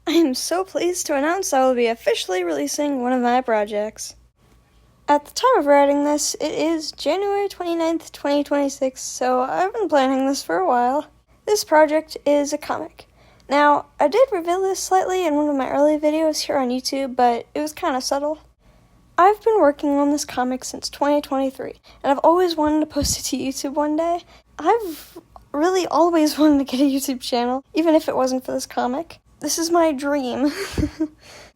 I am so pleased to announce I will be officially releasing one of my projects. At the time of writing this, it is January 29th, 2026, so I've been planning this for a while. This project is a comic. Now, I did reveal this slightly in one of my early videos here on YouTube, but it was kind of subtle. I've been working on this comic since 2023, and I've always wanted to post it to YouTube one day. I've really always wanted to get a YouTube channel, even if it wasn't for this comic. This is my dream.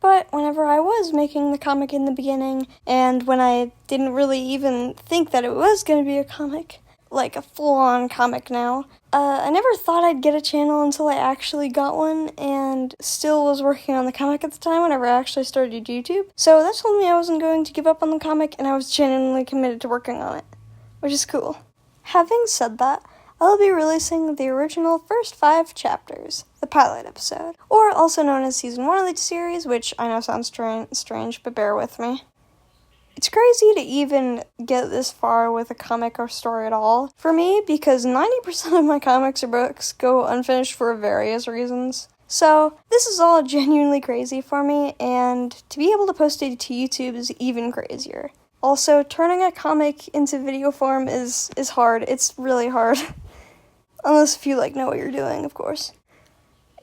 But whenever I was making the comic in the beginning, and when I didn't really even think that it was going to be a comic, like a full-on comic now, I never thought I'd get a channel until I actually got one, and still was working on the comic at the time whenever I actually started YouTube. So that told me I wasn't going to give up on the comic, and I was genuinely committed to working on it, which is cool. Having said that, I'll be releasing the original first 5 chapters, the pilot episode, or also known as Season 1 of the series, which I know sounds strange, but bear with me. It's crazy to even get this far with a comic or story at all, for me, because 90% of my comics or books go unfinished for various reasons. So, this is all genuinely crazy for me, and to be able to post it to YouTube is even crazier. Also, turning a comic into video form is hard. It's really hard. Unless if you, know what you're doing, of course.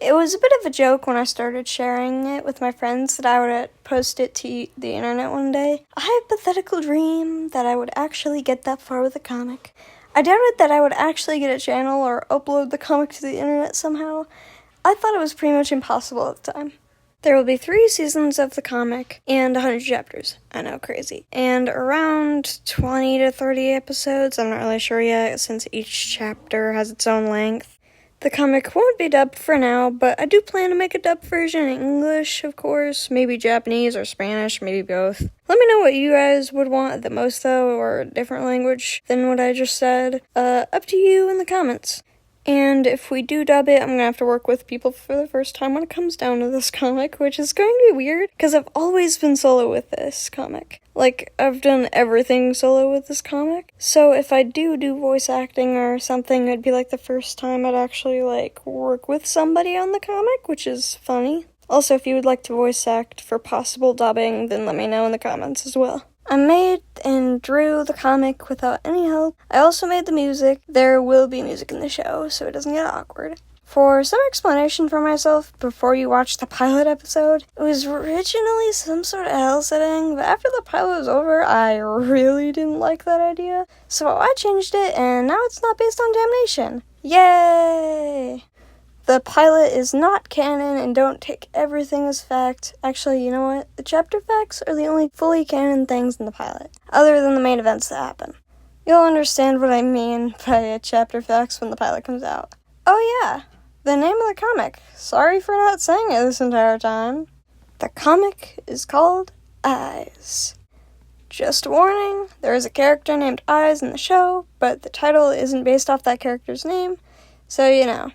It was a bit of a joke when I started sharing it with my friends that I would post it to the internet one day. A hypothetical dream that I would actually get that far with a comic. I doubted that I would actually get a channel or upload the comic to the internet somehow. I thought it was pretty much impossible at the time. There will be 3 seasons of the comic and 100 chapters. I know, crazy. And around 20 to 30 episodes. I'm not really sure yet, since each chapter has its own length. The comic won't be dubbed for now, but I do plan to make a dubbed version in English, of course, maybe Japanese or Spanish, maybe both. Let me know what you guys would want the most, though, or a different language than what I just said. Up to you in the comments. And if we do dub it, I'm gonna have to work with people for the first time when it comes down to this comic, which is going to be weird, because I've always been solo with this comic. I've done everything solo with this comic. So if I do voice acting or something, it'd be the first time I'd actually, work with somebody on the comic, which is funny. Also, if you would like to voice act for possible dubbing, then let me know in the comments as well. I made and drew the comic without any help. I also made the music. There will be music in the show, so it doesn't get awkward. For some explanation for myself, before you watch the pilot episode, it was originally some sort of hell setting, but after the pilot was over, I really didn't like that idea. So I changed it, and now it's not based on damnation. Yay! The pilot is not canon, and don't take everything as fact. Actually, you know what? The chapter facts are the only fully canon things in the pilot, other than the main events that happen. You'll understand what I mean by chapter facts when the pilot comes out. Oh yeah, the name of the comic. Sorry for not saying it this entire time. The comic is called Eyes. Just a warning, there is a character named Eyes in the show, but the title isn't based off that character's name, so you know.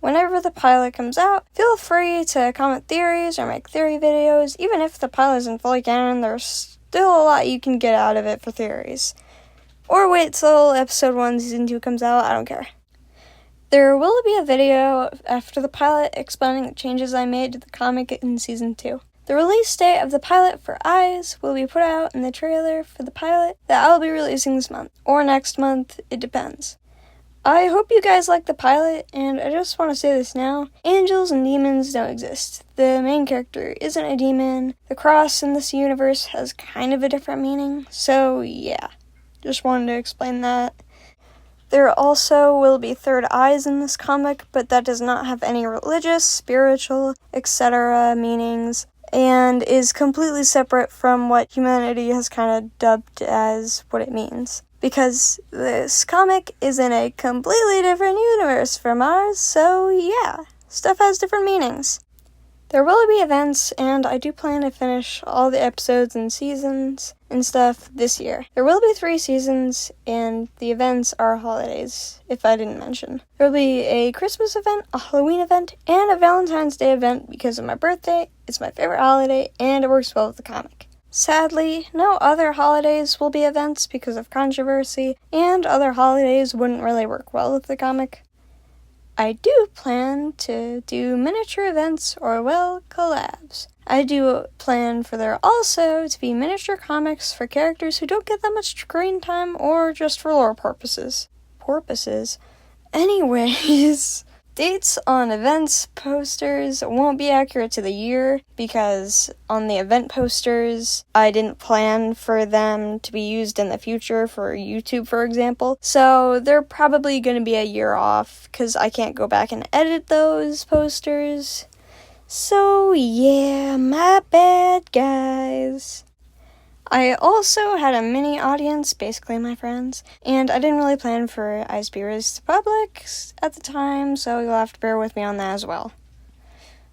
Whenever the pilot comes out, feel free to comment theories or make theory videos. Even if the pilot isn't fully canon, there's still a lot you can get out of it for theories. Or wait till episode 1, season 2 comes out, I don't care. There will be a video after the pilot explaining the changes I made to the comic in season 2. The release date of the pilot for Eyes will be put out in the trailer for the pilot that I'll be releasing this month, or next month, it depends. I hope you guys like the pilot, and I just want to say this now. Angels and demons don't exist. The main character isn't a demon. The cross in this universe has kind of a different meaning, so yeah. Just wanted to explain that. There also will be third eyes in this comic, but that does not have any religious, spiritual, etc. meanings, and is completely separate from what humanity has kind of dubbed as what it means. Because this comic is in a completely different universe from ours, so yeah, stuff has different meanings. There will be events, and I do plan to finish all the episodes and seasons and stuff this year. There will be 3 seasons, and the events are holidays, if I didn't mention. There will be a Christmas event, a Halloween event, and a Valentine's Day event because of my birthday. It's my favorite holiday, and it works well with the comic. Sadly, no other holidays will be events because of controversy, and other holidays wouldn't really work well with the comic. I do plan to do miniature events or, well, collabs. I do plan for there also to be miniature comics for characters who don't get that much screen time or just for lore purposes. Anyways, dates on events posters won't be accurate to the year because on the event posters, I didn't plan for them to be used in the future for YouTube, for example. So they're probably going to be a year off because I can't go back and edit those posters. So yeah, my bad, guys. I also had a mini audience, basically my friends, and I didn't really plan for Eyes to be released to public at the time, so you'll have to bear with me on that as well.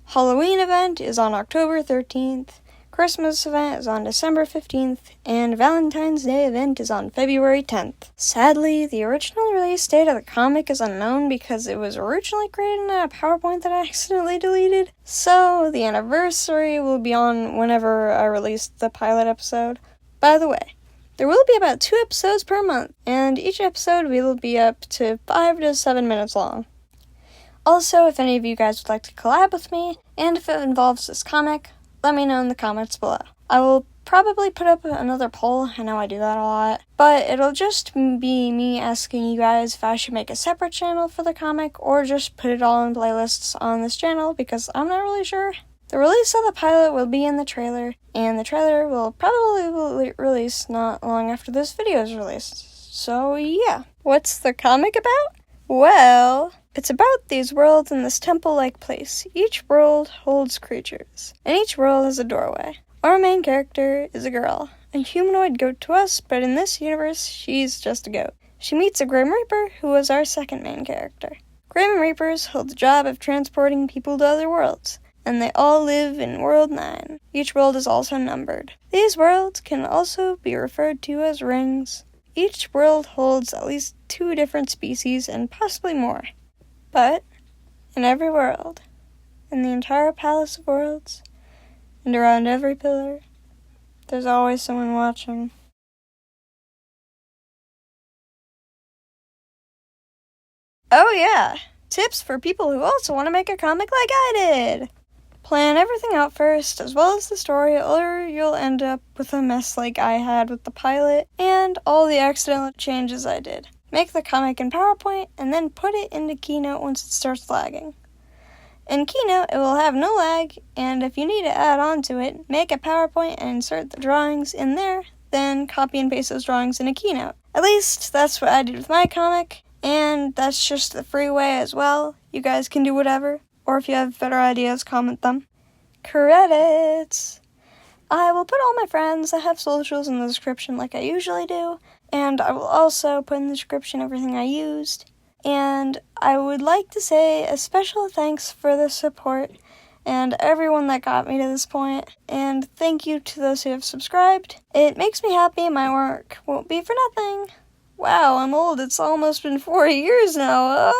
Halloween event is on October 13th, Christmas event is on December 15th, and Valentine's Day event is on February 10th. Sadly, the original release date of the comic is unknown because it was originally created in a PowerPoint that I accidentally deleted, so the anniversary will be on whenever I release the pilot episode. By the way, there will be about 2 episodes per month, and each episode will be up to 5 to 7 minutes long. Also, if any of you guys would like to collab with me, and if it involves this comic, let me know in the comments below. I will probably put up another poll, I know I do that a lot, but it'll just be me asking you guys if I should make a separate channel for the comic, or just put it all in playlists on this channel, because I'm not really sure. The release of the pilot will be in the trailer, and the trailer will probably release not long after this video is released. So yeah. What's the comic about? Well, it's about these worlds in this temple-like place. Each world holds creatures, and each world has a doorway. Our main character is a girl, a humanoid goat to us, but in this universe, she's just a goat. She meets a Grim Reaper, who is our second main character. Grim Reapers hold the job of transporting people to other worlds, and they all live in World 9. Each world is also numbered. These worlds can also be referred to as rings. Each world holds at least 2 different species and possibly more. But in every world, in the entire Palace of Worlds, and around every pillar, there's always someone watching. Oh yeah, tips for people who also want to make a comic like I did! Plan everything out first, as well as the story, or you'll end up with a mess like I had with the pilot, and all the accidental changes I did. Make the comic in PowerPoint, and then put it into Keynote once it starts lagging. In Keynote, it will have no lag, and if you need to add on to it, make a PowerPoint and insert the drawings in there, then copy and paste those drawings into Keynote. At least, that's what I did with my comic, and that's just the free way as well. You guys can do whatever. Or if you have better ideas, comment them. Credits! I will put all my friends that have socials in the description like I usually do, and I will also put in the description everything I used. And I would like to say a special thanks for the support and everyone that got me to this point, and thank you to those who have subscribed. It makes me happy, my work won't be for nothing. Wow, I'm old, it's almost been 4 years now.